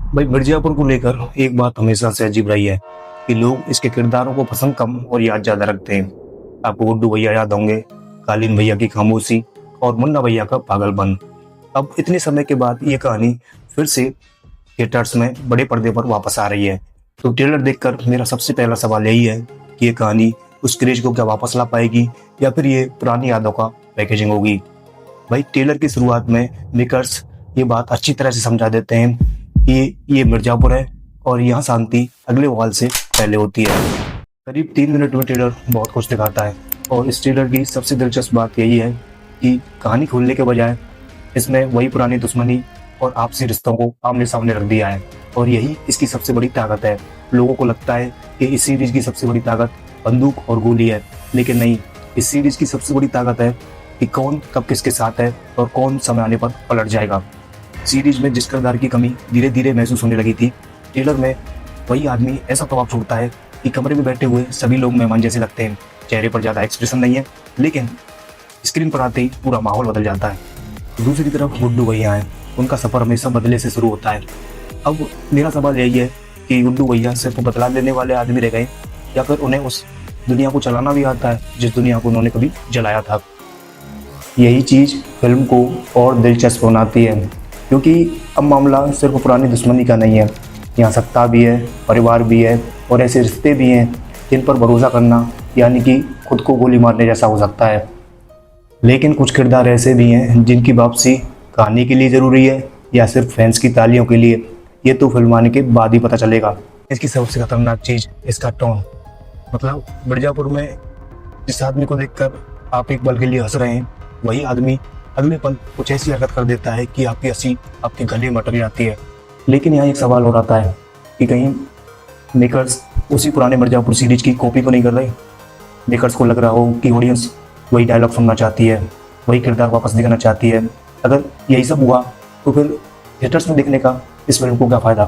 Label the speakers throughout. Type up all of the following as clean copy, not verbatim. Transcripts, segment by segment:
Speaker 1: भाई मिर्जापुर को लेकर एक बात हमेशा से अजीब रही है कि लोग इसके किरदारों को पसंद कम और याद ज्यादा रखते हैं। आपको गुड्डू भैया याद होंगे, कालीन भैया की खामोशी और मुन्ना भैया का पागलपन। अब इतने समय के बाद ये कहानी फिर से थिएटर्स में बड़े पर्दे पर वापस आ रही है। तो ट्रेलर देखकर मेरा सबसे पहला सवाल यही है कि ये कहानी उस क्रेज को क्या वापस ला पाएगी या फिर ये पुरानी यादों का पैकेजिंग होगी। भाई ट्रेलर की शुरुआत में मेकर्स ये बात अच्छी तरह से समझा देते हैं कि ये मिर्जापुर है और यहाँ शांति अगले वाल से पहले होती है। करीब 3 मिनट में ट्रेलर बहुत कुछ दिखाता है और इस ट्रेलर की सबसे दिलचस्प बात यही है कि कहानी खोलने के बजाय इसमें वही पुरानी दुश्मनी और आपसी रिश्तों को आमने सामने रख दिया है और यही इसकी सबसे बड़ी ताकत है। लोगों को लगता है कि इस सीरीज की सबसे बड़ी ताकत बंदूक और गोली है, लेकिन नहीं, इस सीरीज की सबसे बड़ी ताकत है कि कौन कब किसके साथ है और कौन समय आने पर पलट जाएगा। सीरीज में जिस किरदार की कमी धीरे धीरे महसूस होने लगी थी, ट्रेलर में वही आदमी ऐसा प्रभाव छोड़ता है कि कमरे में बैठे हुए सभी लोग मेहमान जैसे लगते हैं। चेहरे पर ज़्यादा एक्सप्रेशन नहीं है, लेकिन स्क्रीन पर आते ही पूरा माहौल बदल जाता है। दूसरी तरफ गुड्डू भैया हैं, उनका सफ़र हमेशा बदले से शुरू होता है। अब मेरा सवाल यही है कि गुड्डू भैया सिर्फ बदला लेने वाले आदमी रह गए या फिर उन्हें उस दुनिया को चलाना भी आता है जिस दुनिया को उन्होंने कभी जलाया था। यही चीज़ फिल्म को और दिलचस्प बनाती है, क्योंकि अब मामला सिर्फ पुरानी दुश्मनी का नहीं है। यहाँ सत्ता भी है, परिवार भी है और ऐसे रिश्ते भी हैं जिन पर भरोसा करना यानी कि खुद को गोली मारने जैसा हो सकता है। लेकिन कुछ किरदार ऐसे भी हैं जिनकी वापसी कहानी के लिए ज़रूरी है या सिर्फ फैंस की तालियों के लिए, ये तो फिल्म आने के बाद ही पता चलेगा। इसकी सबसे खतरनाक चीज़ इसका टोन, मतलब मिर्जापुर में जिस आदमी को देखकर आप एक पल के लिए हंस रहे हैं, वही आदमी अगले पल कुछ ऐसी हरकत कर देता है कि आपकी हंसी आपके गले में अटक जाती है। लेकिन यहाँ एक सवाल हो रहा है कि कहीं मेकर्स उसी पुराने मिर्जापुर सीरीज की कॉपी तो नहीं कर रहे। मेकर्स को लग रहा हो कि ऑडियंस वही डायलॉग सुनना चाहती है, वही किरदार वापस दिखाना चाहती है। अगर यही सब हुआ तो फिर थिएटर्स में देखने का इस फिल्म को क्या फ़ायदा?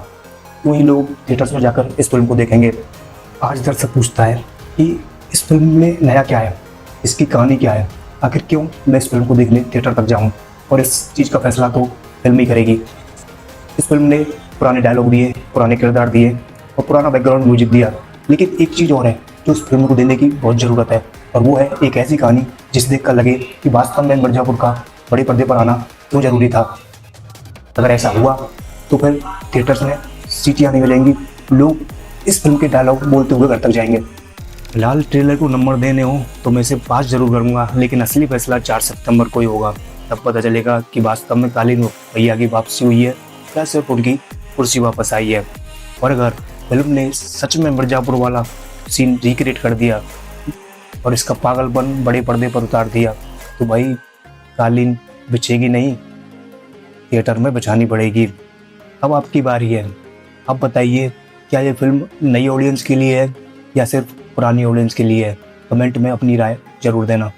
Speaker 1: क्यों ही लोग थिएटर्स में जाकर इस फिल्म को देखेंगे? आज दर्शक पूछता है कि इस फिल्म में नया क्या है, इसकी कहानी क्या है, आखिर क्यों मैं इस फिल्म को देखने थिएटर तक जाऊं? और इस चीज़ का फैसला तो फिल्म ही करेगी। इस फिल्म ने पुराने डायलॉग दिए, पुराने किरदार दिए और पुराना बैकग्राउंड म्यूजिक दिया, लेकिन एक चीज़ और है जो इस फिल्म को देने की बहुत ज़रूरत है, और वो है एक ऐसी कहानी जिसे देखकर लगे कि वास्तव में मिर्जापुर का बड़े पर्दे पर आना क्यों जरूरी था। अगर ऐसा हुआ तो फिर थिएटर्स में सीटियाँ नहीं मिलेंगी, लोग इस फिल्म के डायलॉग बोलते हुए घर तक जाएंगे। फिलहाल ट्रेलर को नंबर देने हो तो मैं इसे 5 जरूर करूँगा, लेकिन असली फैसला 4 सितंबर को ही होगा। तब पता चलेगा कि वास्तव में कालीन भैया की वापसी हुई है या सिर्फ उनकी कुर्सी वापस आई है। और अगर फिल्म ने सच में मिर्जापुर वाला सीन रिक्रिएट कर दिया और इसका पागलपन बड़े पर्दे पर उतार दिया, तो भाई कालीन बिछेगी नहीं, थिएटर में बिछानी पड़ेगी। अब आपकी बारी है, अब बताइए क्या ये फिल्म नई ऑडियंस के लिए है या सिर्फ पुरानी ऑडियंस के लिए है? कमेंट में अपनी राय जरूर देना।